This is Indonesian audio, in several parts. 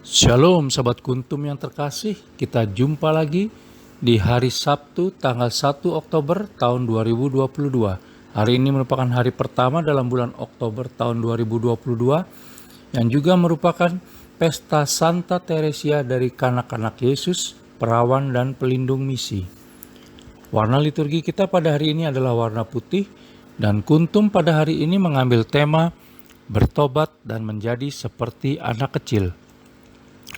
Shalom sahabat kuntum yang terkasih, kita jumpa lagi di hari Sabtu tanggal 1 Oktober tahun 2022. Hari ini merupakan hari pertama dalam bulan Oktober tahun 2022 yang juga merupakan pesta Santa Teresia dari kanak-kanak Yesus, perawan dan pelindung misi. Warna liturgi kita pada hari ini adalah warna putih dan kuntum pada hari ini mengambil tema bertobat dan menjadi seperti anak kecil.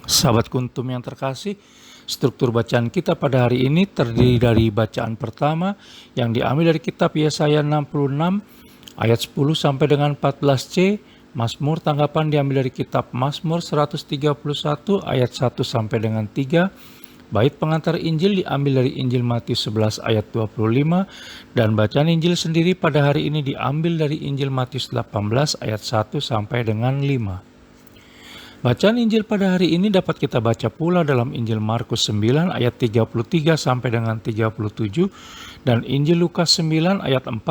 Sahabat kuntum yang terkasih, struktur bacaan kita pada hari ini terdiri dari bacaan pertama yang diambil dari kitab Yesaya 66 ayat 10 sampai dengan 14c, Mazmur tanggapan diambil dari kitab Mazmur 131 ayat 1 sampai dengan 3, bait pengantar Injil diambil dari Injil Matius 11 ayat 25, dan bacaan Injil sendiri pada hari ini diambil dari Injil Matius 18 ayat 1 sampai dengan 5. Bacaan Injil pada hari ini dapat kita baca pula dalam Injil Markus 9 ayat 33 sampai dengan 37 dan Injil Lukas 9 ayat 46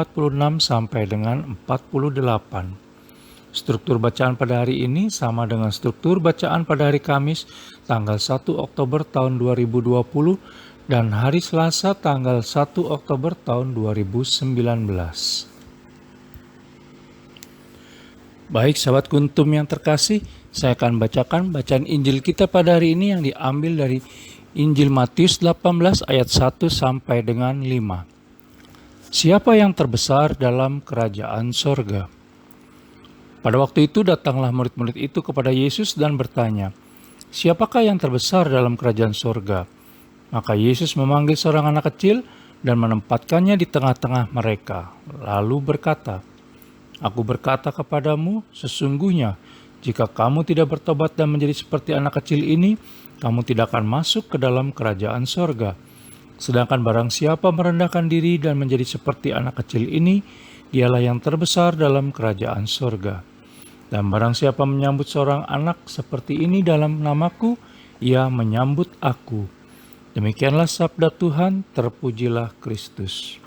sampai dengan 48. Struktur bacaan pada hari ini sama dengan struktur bacaan pada hari Kamis tanggal 1 Oktober tahun 2020 dan hari Selasa tanggal 1 Oktober tahun 2019. Baik sahabat kuntum yang terkasih, saya akan bacakan bacaan Injil kita pada hari ini yang diambil dari Injil Matius 18 ayat 1 sampai dengan 5. Siapa yang terbesar dalam kerajaan sorga? Pada waktu itu datanglah murid-murid itu kepada Yesus dan bertanya, siapakah yang terbesar dalam kerajaan sorga? Maka Yesus memanggil seorang anak kecil dan menempatkannya di tengah-tengah mereka, lalu berkata, Aku berkata kepadamu, sesungguhnya jika kamu tidak bertobat dan menjadi seperti anak kecil ini, kamu tidak akan masuk ke dalam kerajaan sorga. Sedangkan barang siapa merendahkan diri dan menjadi seperti anak kecil ini, dialah yang terbesar dalam kerajaan sorga. Dan barang siapa menyambut seorang anak seperti ini dalam namaku, ia menyambut aku. Demikianlah sabda Tuhan, terpujilah Kristus.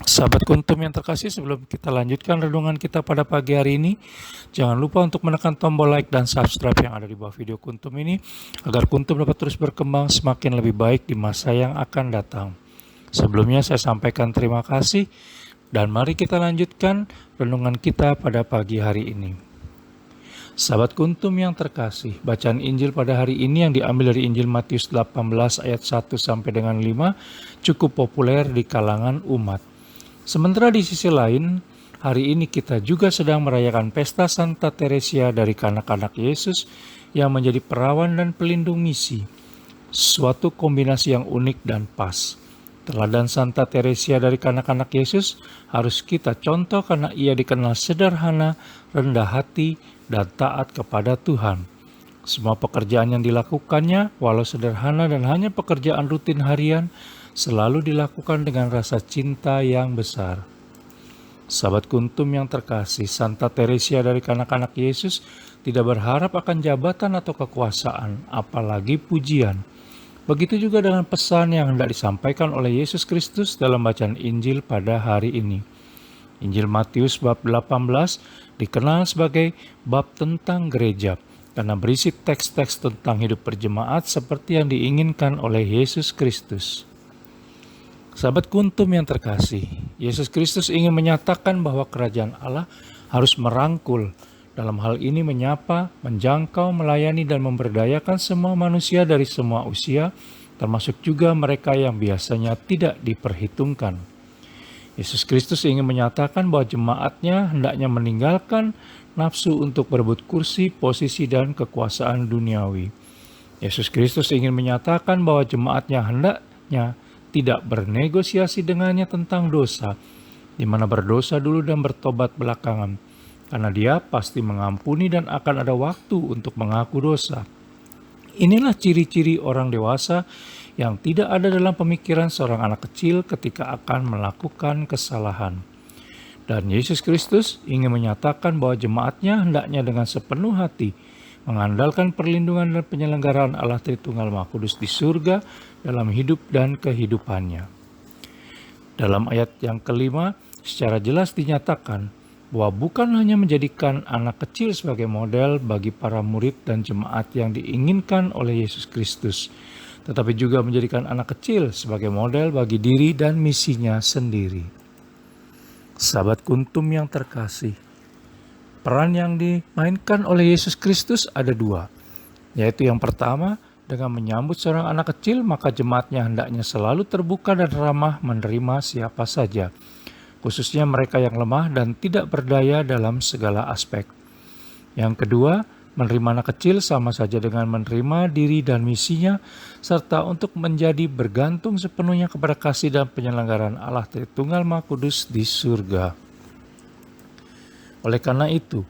Sahabat kuntum yang terkasih, sebelum kita lanjutkan renungan kita pada pagi hari ini, jangan lupa untuk menekan tombol like dan subscribe yang ada di bawah video kuntum ini, agar kuntum dapat terus berkembang semakin lebih baik di masa yang akan datang. Sebelumnya saya sampaikan terima kasih, dan mari kita lanjutkan renungan kita pada pagi hari ini. Sahabat kuntum yang terkasih, bacaan Injil pada hari ini yang diambil dari Injil Matius 18 ayat 1 sampai dengan 5 cukup populer di kalangan umat. Sementara di sisi lain, hari ini kita juga sedang merayakan pesta Santa Teresia dari kanak-kanak Yesus yang menjadi perawan dan pelindung misi. Suatu kombinasi yang unik dan pas. Teladan Santa Teresia dari kanak-kanak Yesus harus kita contoh karena ia dikenal sederhana, rendah hati, dan taat kepada Tuhan. Semua pekerjaan yang dilakukannya, walau sederhana dan hanya pekerjaan rutin harian, selalu dilakukan dengan rasa cinta yang besar. Sahabat kuntum yang terkasih, Santa Teresia dari kanak-kanak Yesus tidak berharap akan jabatan atau kekuasaan, apalagi pujian. Begitu juga dengan pesan yang hendak disampaikan oleh Yesus Kristus dalam bacaan Injil pada hari ini. Injil Matius bab 18 dikenal sebagai bab tentang gereja, karena berisi teks-teks tentang hidup berjemaat seperti yang diinginkan oleh Yesus Kristus. Sahabat kuntum yang terkasih, Yesus Kristus ingin menyatakan bahwa kerajaan Allah harus merangkul, dalam hal ini menyapa, menjangkau, melayani, dan memberdayakan semua manusia dari semua usia, termasuk juga mereka yang biasanya tidak diperhitungkan. Yesus Kristus ingin menyatakan bahwa jemaatnya hendaknya meninggalkan nafsu untuk berebut kursi, posisi, dan kekuasaan duniawi. Yesus Kristus ingin menyatakan bahwa jemaatnya hendaknya tidak bernegosiasi dengannya tentang dosa, di mana berdosa dulu dan bertobat belakangan, karena Dia pasti mengampuni dan akan ada waktu untuk mengaku dosa. Inilah ciri-ciri orang dewasa yang tidak ada dalam pemikiran seorang anak kecil ketika akan melakukan kesalahan. Dan Yesus Kristus ingin menyatakan bahwa jemaatnya hendaknya dengan sepenuh hati mengandalkan perlindungan dan penyelenggaraan Allah Tritunggal Maha Kudus di surga dalam hidup dan kehidupannya. Dalam ayat yang kelima, secara jelas dinyatakan bahwa bukan hanya menjadikan anak kecil sebagai model bagi para murid dan jemaat yang diinginkan oleh Yesus Kristus, tetapi juga menjadikan anak kecil sebagai model bagi diri dan misinya sendiri. Sahabat Kuntum yang terkasih, peran yang dimainkan oleh Yesus Kristus ada dua, yaitu yang pertama, dengan menyambut seorang anak kecil, maka jemaatnya hendaknya selalu terbuka dan ramah menerima siapa saja, khususnya mereka yang lemah dan tidak berdaya dalam segala aspek. Yang kedua, menerima anak kecil sama saja dengan menerima diri dan misinya, serta untuk menjadi bergantung sepenuhnya kepada kasih dan penyelenggaraan Allah Tritunggal Maha Kudus di surga. Oleh karena itu,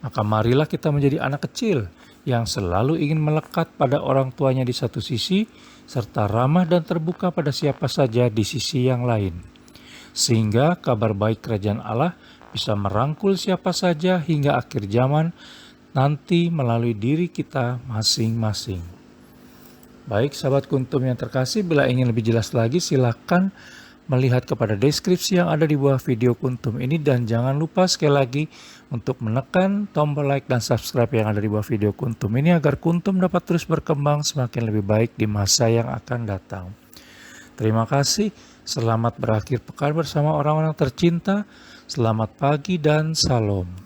maka marilah kita menjadi anak kecil yang selalu ingin melekat pada orang tuanya di satu sisi, serta ramah dan terbuka pada siapa saja di sisi yang lain. Sehingga kabar baik kerajaan Allah bisa merangkul siapa saja hingga akhir zaman nanti melalui diri kita masing-masing. Baik sahabat Kuntum yang terkasih, bila ingin lebih jelas lagi silakan melihat kepada deskripsi yang ada di bawah video Kuntum ini, dan jangan lupa sekali lagi untuk menekan tombol like dan subscribe yang ada di bawah video Kuntum ini agar Kuntum dapat terus berkembang semakin lebih baik di masa yang akan datang. Terima kasih, selamat berakhir pekan bersama orang-orang tercinta, selamat pagi dan salam.